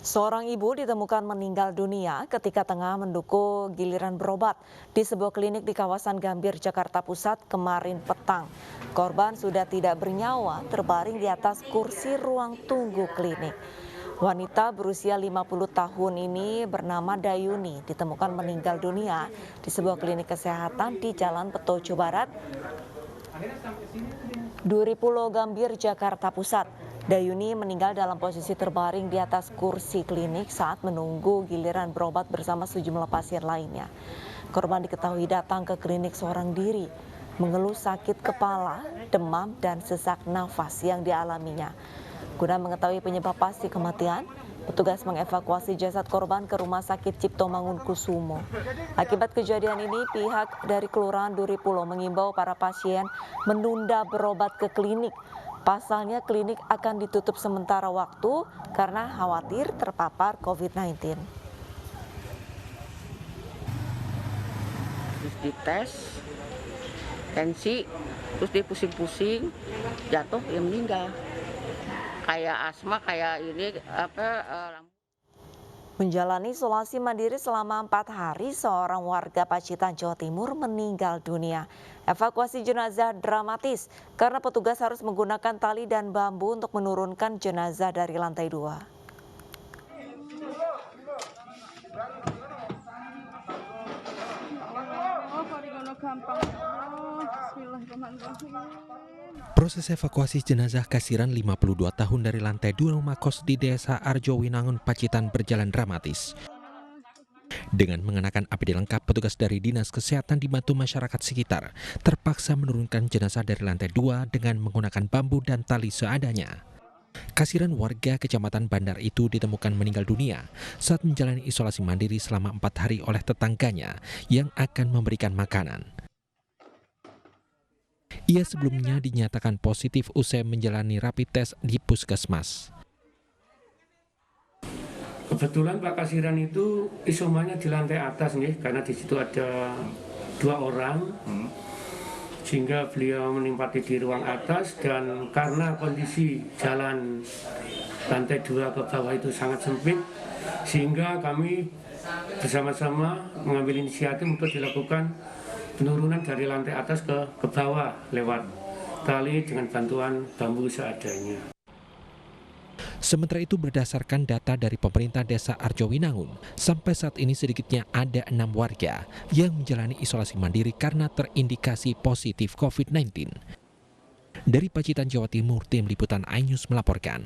Seorang ibu ditemukan meninggal dunia ketika tengah menunggu giliran berobat di sebuah klinik di kawasan Gambir, Jakarta Pusat kemarin petang. Korban sudah tidak bernyawa terbaring di atas kursi ruang tunggu klinik. Wanita berusia 50 tahun ini bernama Dayuni ditemukan meninggal dunia di sebuah klinik kesehatan di Jalan Petojo Barat, Duri Pulau Gambir, Jakarta Pusat. Dayuni meninggal dalam posisi terbaring di atas kursi klinik saat menunggu giliran berobat bersama sejumlah pasien lainnya. Korban diketahui datang ke klinik seorang diri, mengeluh sakit kepala, demam, dan sesak nafas yang dialaminya. Guna mengetahui penyebab pasti kematian, petugas mengevakuasi jasad korban ke Rumah Sakit Cipto Mangunkusumo. Akibat kejadian ini, pihak dari Kelurahan Duri Pulau mengimbau para pasien menunda berobat ke klinik. Pasalnya klinik akan ditutup sementara waktu karena khawatir terpapar COVID-19. Terus dites tensi, terus dia pusing-pusing, jatuh, dia meninggal. Kayak asma, kayak ini Menjalani isolasi mandiri selama 4 hari, seorang warga Pacitan, Jawa Timur meninggal dunia. Evakuasi jenazah dramatis karena petugas harus menggunakan tali dan bambu untuk menurunkan jenazah dari lantai 2. Proses evakuasi jenazah Kasiran 52 tahun dari lantai 2 rumah kos di Desa Arjowinangun, Pacitan berjalan dramatis. Dengan mengenakan APD lengkap, petugas dari Dinas Kesehatan dibantu masyarakat sekitar terpaksa menurunkan jenazah dari lantai 2 dengan menggunakan bambu dan tali seadanya. Kasiran warga Kecamatan Bandar itu ditemukan meninggal dunia saat menjalani isolasi mandiri selama 4 hari oleh tetangganya yang akan memberikan makanan. Ia sebelumnya dinyatakan positif usai menjalani rapid test di puskesmas. Kebetulan Pak Kasiran itu isomannya di lantai atas nih, karena di situ ada 2 orang, sehingga beliau menempati di ruang atas, dan karena kondisi jalan lantai 2 ke bawah itu sangat sempit, sehingga kami bersama-sama mengambil inisiatif untuk dilakukan penurunan dari lantai atas ke bawah lewat tali dengan bantuan bambu seadanya. Sementara itu, berdasarkan data dari pemerintah Desa Arjowinangun, sampai saat ini sedikitnya ada 6 warga yang menjalani isolasi mandiri karena terindikasi positif COVID-19. Dari Pacitan, Jawa Timur, tim liputan iNews melaporkan.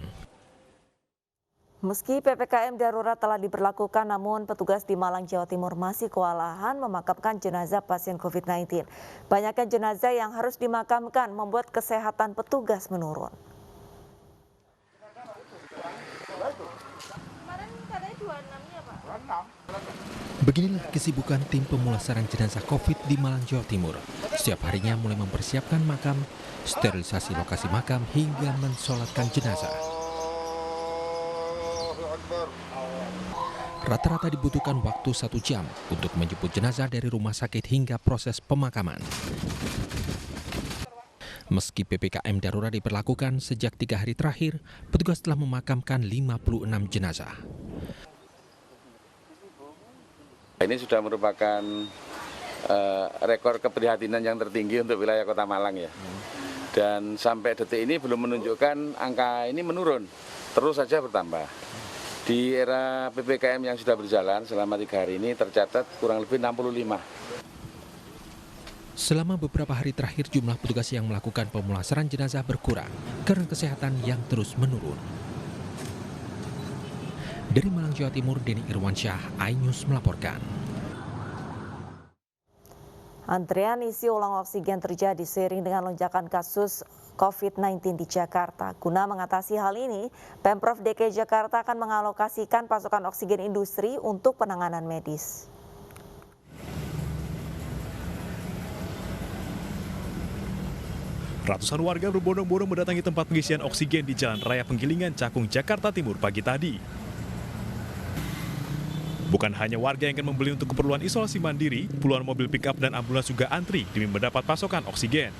Meski PPKM darurat telah diberlakukan, namun petugas di Malang, Jawa Timur masih kewalahan memakamkan jenazah pasien COVID-19. Banyaknya jenazah yang harus dimakamkan membuat kesehatan petugas menurun. Beginilah kesibukan tim pemulasaran jenazah COVID di Malang, Jawa Timur. Setiap harinya mulai mempersiapkan makam, sterilisasi lokasi makam, hingga mensolatkan jenazah. Rata-rata dibutuhkan waktu 1 jam untuk menjemput jenazah dari rumah sakit hingga proses pemakaman. Meski PPKM darurat diberlakukan sejak 3 hari terakhir, petugas telah memakamkan 56 jenazah. Ini sudah merupakan rekor keprihatinan yang tertinggi untuk wilayah Kota Malang ya. Dan sampai detik ini belum menunjukkan angka ini menurun, terus saja bertambah. Di era PPKM yang sudah berjalan selama 3 hari ini tercatat kurang lebih 65. Selama beberapa hari terakhir, jumlah petugas yang melakukan pemulasaran jenazah berkurang karena kesehatan yang terus menurun. Dari Malang, Jawa Timur, Denny Irwansyah, iNews melaporkan. Antrean isi ulang oksigen terjadi seiring dengan lonjakan kasus COVID-19 di Jakarta. Guna mengatasi hal ini, Pemprov DKI Jakarta akan mengalokasikan pasokan oksigen industri untuk penanganan medis. Ratusan warga berbondong-bondong mendatangi tempat pengisian oksigen di Jalan Raya Penggilingan, Cakung, Jakarta Timur pagi tadi. Bukan hanya warga yang akan membeli untuk keperluan isolasi mandiri, puluhan mobil pick-up dan ambulans juga antri demi mendapat pasokan oksigen.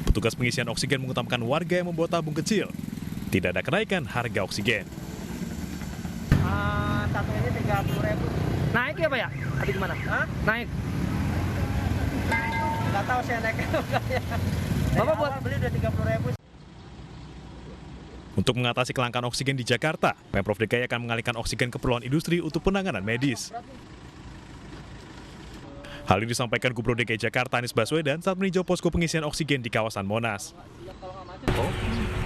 Petugas pengisian oksigen mengutamakan warga yang membawa tabung kecil. Tidak ada kenaikan harga oksigen. Satu ini 30.000. Naik ya Pak ya? Atau gimana? Hah? Naik? Nggak tahu saya naik. Bapak buat beli udah 30.000. Untuk mengatasi kelangkaan oksigen di Jakarta, Pemprov DKI akan mengalihkan oksigen keperluan industri untuk penanganan medis. Hal ini disampaikan Gubernur DKI Jakarta Anies Baswedan saat meninjau posko pengisian oksigen di kawasan Monas.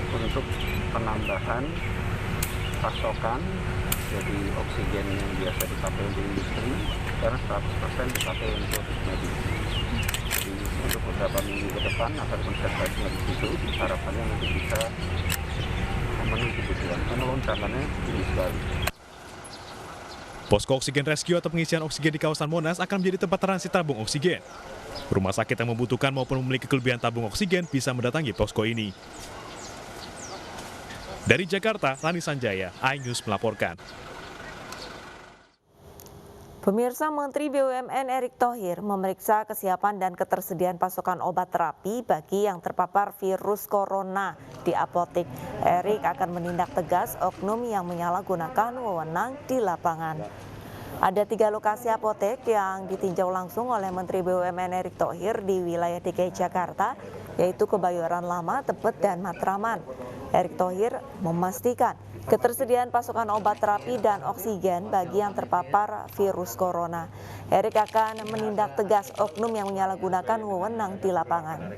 Untuk penambahan pasokan, jadi oksigen yang biasa dipakai untuk industri, sekarang 100% dipakai untuk medis. Jadi untuk beberapa minggu ke depan akan konsentrasinya di situ, harapannya nanti bisa memenuhi kebutuhan, karena lonjakannya tinggi sekali. Posko oksigen rescue atau pengisian oksigen di kawasan Monas akan menjadi tempat transit tabung oksigen. Rumah sakit yang membutuhkan maupun memiliki kelebihan tabung oksigen bisa mendatangi posko ini. Dari Jakarta, Rani Sanjaya, iNews melaporkan. Pemirsa, Menteri BUMN Erick Thohir memeriksa kesiapan dan ketersediaan pasokan obat terapi bagi yang terpapar virus corona di apotek. Erick akan menindak tegas oknum yang menyalahgunakan wewenang di lapangan. Ada 3 lokasi apotek yang ditinjau langsung oleh Menteri BUMN Erick Thohir di wilayah DKI Jakarta, yaitu Kebayoran Lama, Tebet, dan Matraman. Erick Thohir memastikan ketersediaan pasokan obat terapi dan oksigen bagi yang terpapar virus corona. Erick akan menindak tegas oknum yang menyalahgunakan wewenang di lapangan.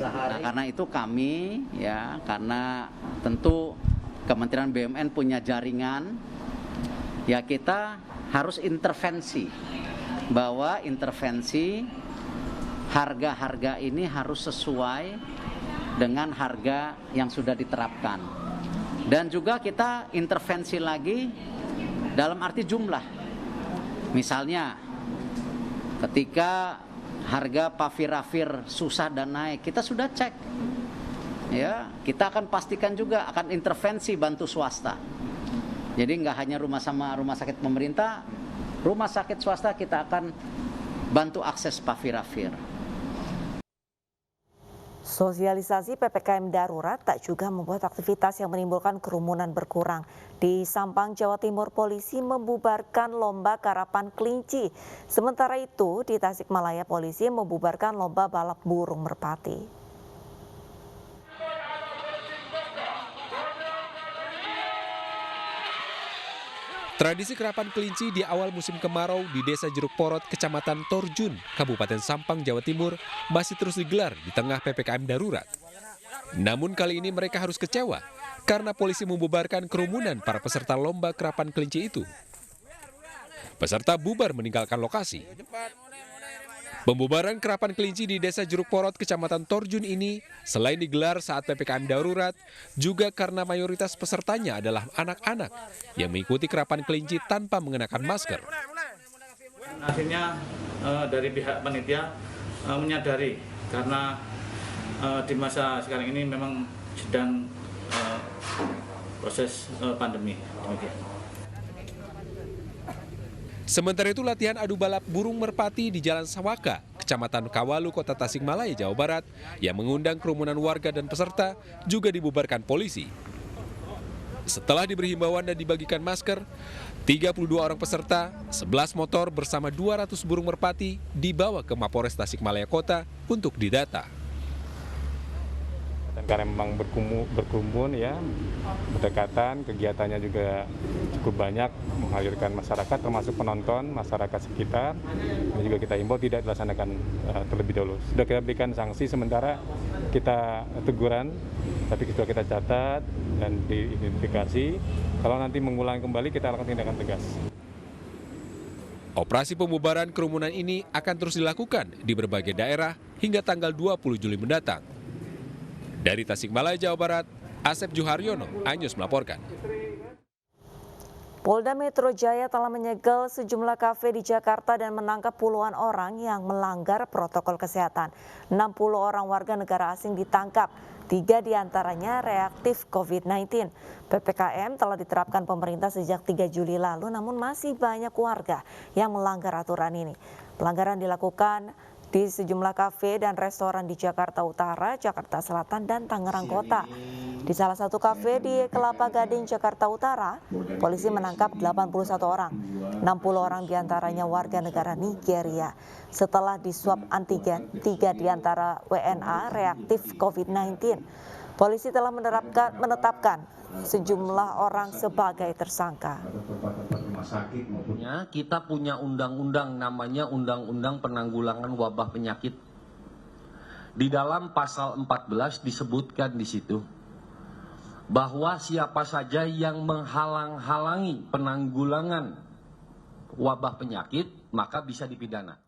Nah, karena itu kami karena tentu Kementerian BUMN punya jaringan, kita harus intervensi, bahwa intervensi harga-harga ini harus sesuai dengan harga yang sudah diterapkan. Dan juga kita intervensi lagi dalam arti jumlah. Misalnya ketika harga Faviravir susah dan naik, kita sudah cek. Kita akan pastikan juga akan intervensi bantu swasta. Jadi nggak hanya rumah sakit pemerintah, rumah sakit swasta kita akan bantu akses Faviravir. Sosialisasi PPKM darurat tak juga membuat aktivitas yang menimbulkan kerumunan berkurang. Di Sampang, Jawa Timur, polisi membubarkan lomba karapan kelinci. Sementara itu, di Tasikmalaya, polisi membubarkan lomba balap burung merpati. Tradisi karapan kelinci di awal musim kemarau di Desa Jeruk Porot, Kecamatan Torjun, Kabupaten Sampang, Jawa Timur, masih terus digelar di tengah PPKM darurat. Namun kali ini mereka harus kecewa karena polisi membubarkan kerumunan para peserta lomba karapan kelinci itu. Peserta bubar meninggalkan lokasi. Pembubaran karapan kelinci di Desa Jeruk Porot, Kecamatan Torjun ini selain digelar saat PPKM darurat, juga karena mayoritas pesertanya adalah anak-anak yang mengikuti karapan kelinci tanpa mengenakan masker. Akhirnya dari pihak panitia menyadari karena di masa sekarang ini memang sedang proses pandemi. Demikian. Sementara itu latihan adu balap burung merpati di Jalan Sawaka, Kecamatan Kawalu, Kota Tasikmalaya, Jawa Barat, yang mengundang kerumunan warga dan peserta juga dibubarkan polisi. Setelah diberi himbauan dan dibagikan masker, 32 orang peserta, 11 motor bersama 200 burung merpati dibawa ke Mapores Tasikmalaya Kota untuk didata. Karena memang berkerumun berdekatan, kegiatannya juga cukup banyak, menghadirkan masyarakat termasuk penonton, masyarakat sekitar. Ini juga kita himbau tidak dilaksanakan terlebih dahulu. Sudah kita berikan sanksi sementara, kita teguran, tapi sudah kita catat dan diidentifikasi. Kalau nanti mengulang kembali, kita lakukan tindakan tegas. Operasi pembubaran kerumunan ini akan terus dilakukan di berbagai daerah hingga tanggal 20 Juli mendatang. Dari Tasikmalaya, Jawa Barat, Asep Juharyono, iNews melaporkan. Polda Metro Jaya telah menyegel sejumlah kafe di Jakarta dan menangkap puluhan orang yang melanggar protokol kesehatan. 60 orang warga negara asing ditangkap, 3 diantaranya reaktif COVID-19. PPKM telah diterapkan pemerintah sejak 3 Juli lalu, namun masih banyak warga yang melanggar aturan ini. Pelanggaran dilakukan di sejumlah kafe dan restoran di Jakarta Utara, Jakarta Selatan, dan Tangerang Kota. Di salah satu kafe di Kelapa Gading, Jakarta Utara, polisi menangkap 81 orang. 60 orang diantaranya warga negara Nigeria. Setelah diswab antigen, 3 diantara WNA reaktif COVID-19. Polisi telah menetapkan sejumlah orang sebagai tersangka. Kita punya undang-undang namanya Undang-Undang Penanggulangan Wabah Penyakit. Di dalam pasal 14 disebutkan di situ bahwa siapa saja yang menghalang-halangi penanggulangan wabah penyakit maka bisa dipidana.